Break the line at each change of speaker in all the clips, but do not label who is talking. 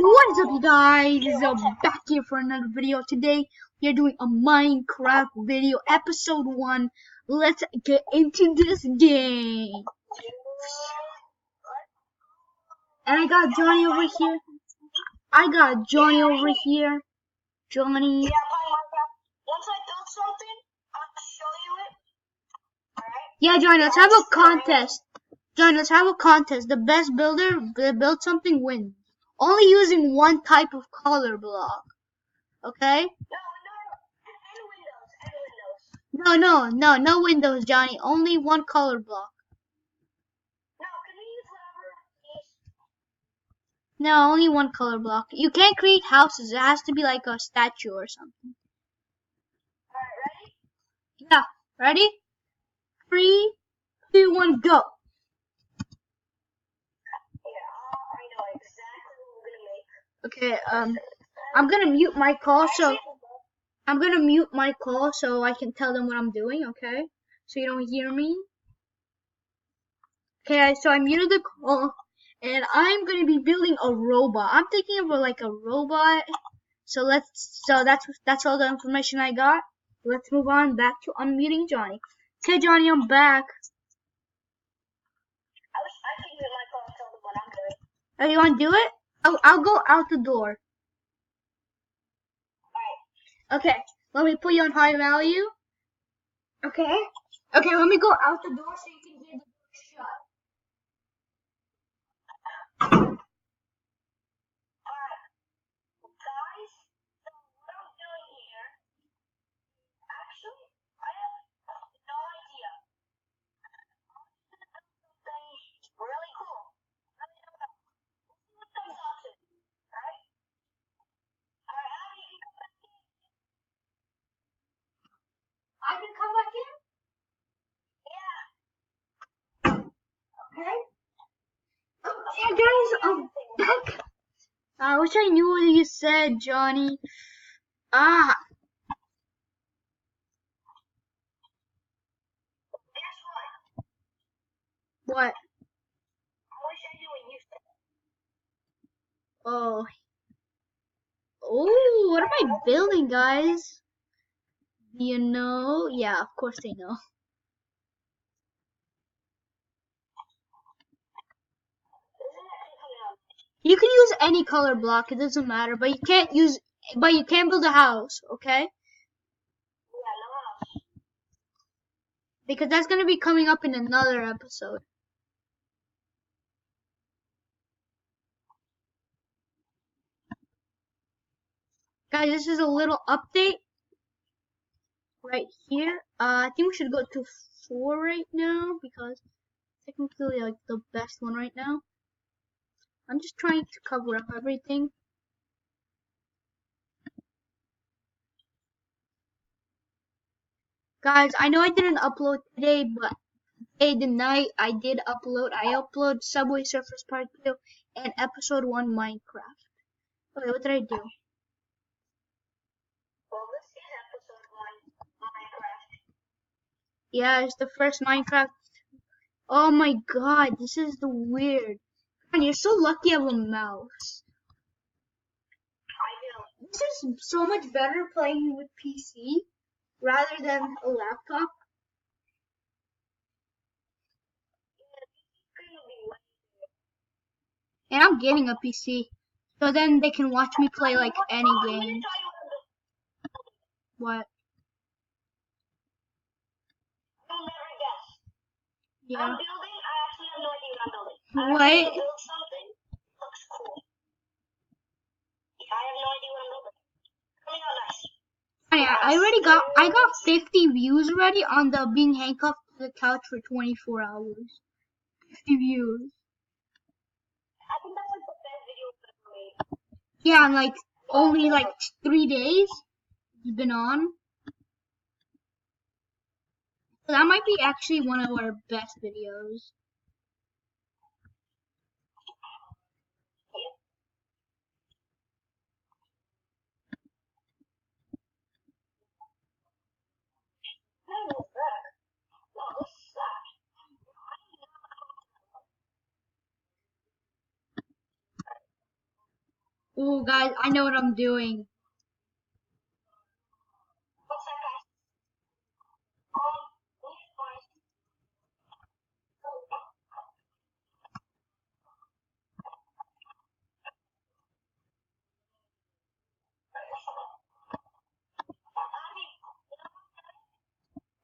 What is up, you guys? Back here for another video. Today we are doing a Minecraft video, episode 1. Let's get into this game. And I got Johnny over here. Johnny.
Yeah, Minecraft. Once I build something, I'll show you it. Alright?
Yeah, Johnny, let's have a contest. Johnny, let's have a contest. The best builder that builds something wins. Only using one type of color block. Okay? No windows, Johnny. Only one color block.
No, can we use whatever, please?
No, only one color block. You can't create houses. It has to be like a statue or something.
Alright, ready?
Yeah. Ready? 3, 2, 1, go.
Yeah, I know exactly what we're gonna make.
Okay, I'm gonna mute my call so I can tell them what I'm doing, okay? So you don't hear me. Okay, so I muted the call and I'm gonna be building a robot. I'm thinking of like a robot. So that's all the information I got. Let's move on back to unmuting Johnny. Okay, Johnny, I'm back.
I can use my phone and tell them what I'm doing.
Oh, you wanna do it? I'll go out the door.
Alright.
Okay, let me put you on high value. Okay, let me go out the door so you can hear the door shut.
Alright. Guys, so what I'm doing here, actually, I have no idea. Something really cool. Let me know. Let's see what comes out to. Alright? Alright, Abby, you can come back in.
I can come back in?
Yeah.
Okay. Hey guys, I'm back. I wish I knew what you said, Johnny. Ah,
Guess what?
what?
I wish I knew what you said.
Oh, what am I building, guys? Do you know? Yeah, of course they know. You can use any color block; it doesn't matter. But you can't build a house, okay?
Yeah, no else.
Because that's gonna be coming up in another episode. Guys, this is a little update right here. I think we should go to 4 right now because technically like the best one right now. I'm just trying to cover up everything. Guys, I know I didn't upload today, but today the night I did upload. I uploaded Subway Surfers Part 2 and Episode 1 Minecraft. Okay, what did I do?
Well, this is episode 1 Minecraft.
Yeah, it's the first Minecraft. Oh my god, this is the weird. Man, you're so lucky I have a mouse.
I know.
This is so much better playing with PC rather than a laptop. And I'm getting a PC. So then they can watch me play like any game. What?
You'll never guess.
Yeah.
I'm building, I actually have no idea what I'm building.
What?
I'm gonna build something. Looks cool. I have no idea what I'm building. Coming out nice.
I got 50 views already on the being handcuffed to the couch for 24 hours. 50 views.
I think that's like the best video I've ever made.
Yeah, and like only like 3 days it's been on. So that might be actually one of our best videos. Ooh, guys, I know what I'm doing.
What's that, guys? These ones.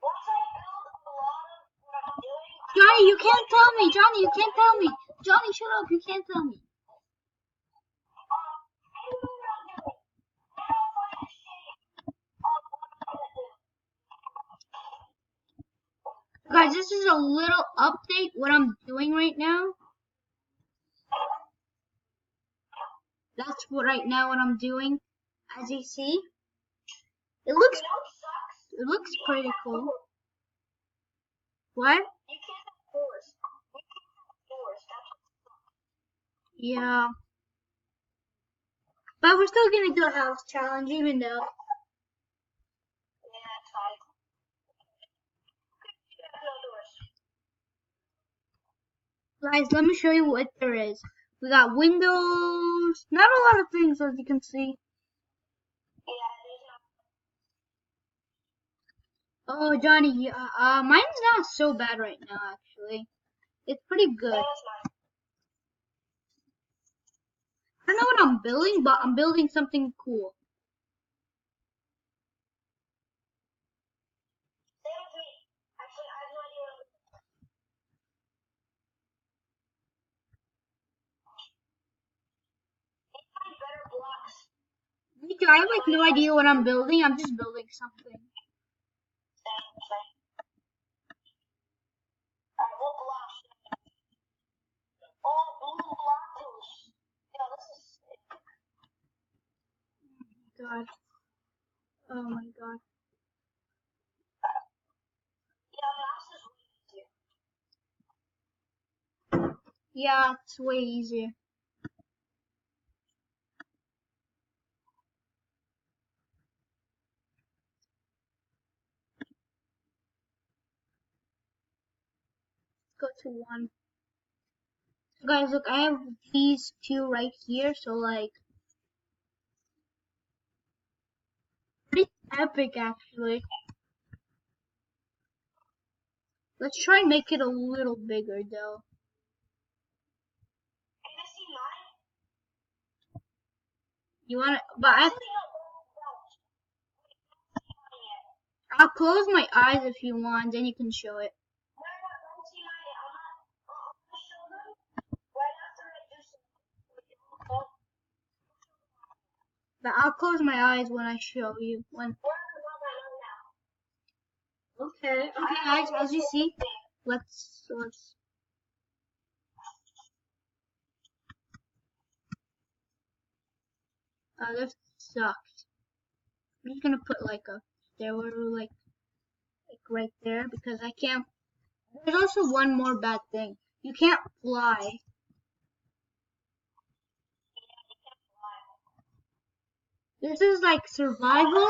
Once I build a lot of what I'm doing,
Johnny, you can't tell me. Johnny, you can't tell me. Johnny, shut up. You can't tell me. Guys, this is a little update what I'm doing right now. That's what right now what I'm doing. As you see, it looks pretty cool. What?
You can't have doors. You can't have doors.
Yeah. But we're still gonna do a house challenge, even though.
Yeah, that's fine. You have no doors.
Guys, let me show you what there is. We got windows, not a lot of things as you can see.
Yeah, there's no.
Oh, Johnny, mine's not so bad right now, actually. It's pretty good.
That's mine.
I don't know what I'm building, but I'm building something cool.
Same with me. Actually, I have no idea what I'm doing. Need to find better blocks.
Me too, I have like no idea what I'm building. I'm just building something.
Same. Alright, what blocks? Oh, blue block tools. Yo, this is sick.
God. Oh my god.
Yeah, mouse is way easier.
Yeah, it's way easier. Go to one. So guys, look, I have these two right here, so like pretty epic actually. Let's try and make it a little bigger though.
Can you see mine?
You wanna, but
Actually, no, don't yet.
I'll close my eyes if you want, then you can show it.
No, don't see mine yet. I'm gonna show them right after I do something.
But I'll close my eyes when I show you. When.
We're on the one I know now.
Okay, guys, as you see, let's. This sucks. I'm just gonna put like a stairwell like right there because I can't. There's also one more bad thing. You can't fly. This is like survival.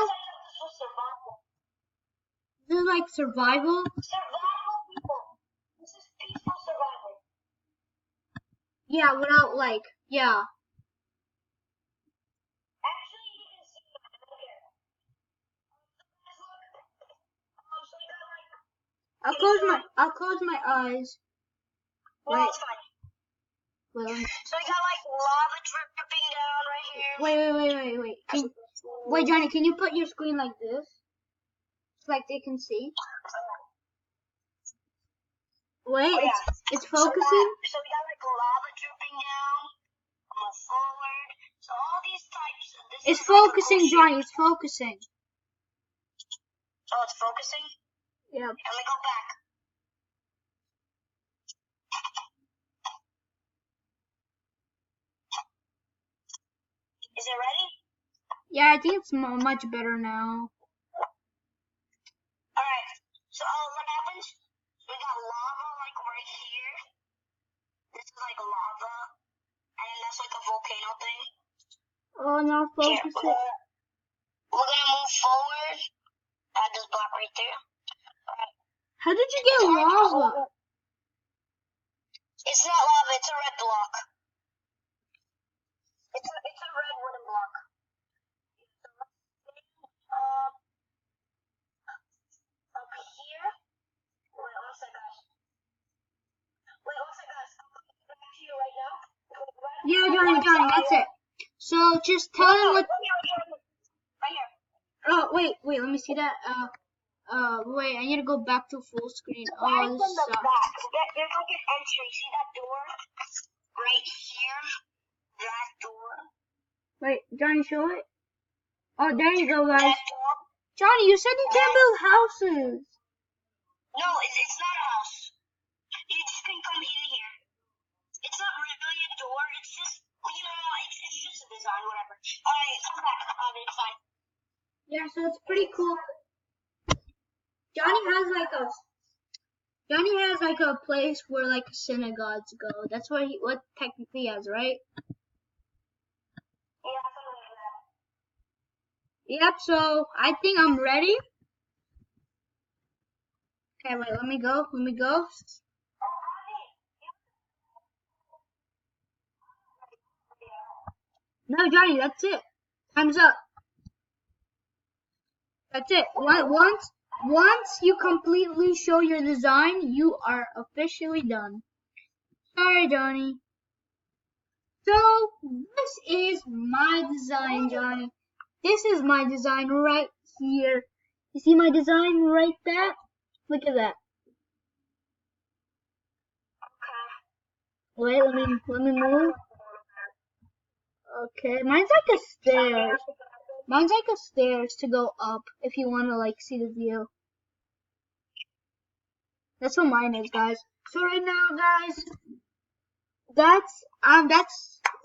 This is like survival.
Survival, people. This is peaceful survival.
Yeah, without like, yeah.
Actually, you can see it. I don't care. Guys, look. So we got like.
I'll close my eyes.
No,
Wait.
it's fine.
Well,
So we got like lava dripping down right here.
wait. Wait, Johnny, can you put your screen like this? So like they can see. Wait,
Oh, yeah.
it's focusing.
So we got like lava dripping down. Move forward. So all these types.
It's focusing, Johnny. It's focusing.
Oh, it's focusing?
Yeah.
And we go back. Is it ready?
Yeah, I think it's much better now.
Alright. So what happens? We got lava like right here. This is like lava. And then that's like a volcano thing.
Oh, now focus it.
We're gonna move forward. Add this block right there. Alright.
How did you get lava?
It's not lava, it's a red block. It's a red block. So let's stand up here. Wait, one sec, guys. Wait, one sec, guys. I'm coming back to you right now.
Yeah, Johnny, that's it. So just tell him what.
Right here.
Oh, wait, let me see that. Wait, I need to go back to full screen. Oh, this sucks.
There's like an entry. See that door? Right here. That door.
Wait, Johnny, show it. Oh, there you go, guys.
That door.
Johnny, you said you can't build houses.
No, it's not a house. You just can come in here. It's not really a door. It's just, it's just a design, whatever. Alright, come back. It's fine.
Yeah, so it's pretty cool. Johnny has like a place where like synagogues go. That's what technically he has, right?
Yeah, something like that.
Yep, so I think I'm ready. Okay, wait, let me go. No, Johnny, that's it. Time's up. That's it. Once you completely show your design, you are officially done. Sorry, Johnny. So, this is my design, Johnny. This is my design right here. You see my design right there? Look at that. Wait, let me move. Okay, mine's like a stairs. Mine's like a stairs to go up if you want to like see the view. That's what mine is, guys. So right now, guys, that's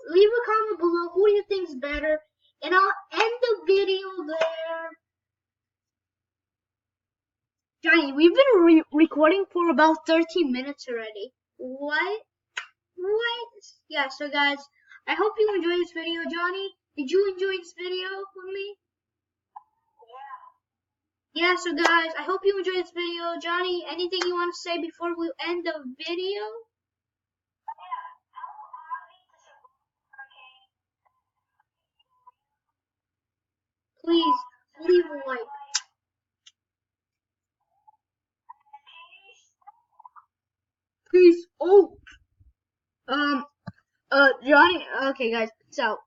leave a comment below who do you think's better, and I'll end the video there. Johnny, we've been recording for about 13 minutes already. What? Yeah, so guys, I hope you enjoyed this video. Johnny, did you enjoy this video with me? Yeah, so guys, I hope you enjoyed this video. Johnny, anything you want to say before we end the video? Please leave a like. Peace. Oh. Johnny. Okay, guys. Peace out.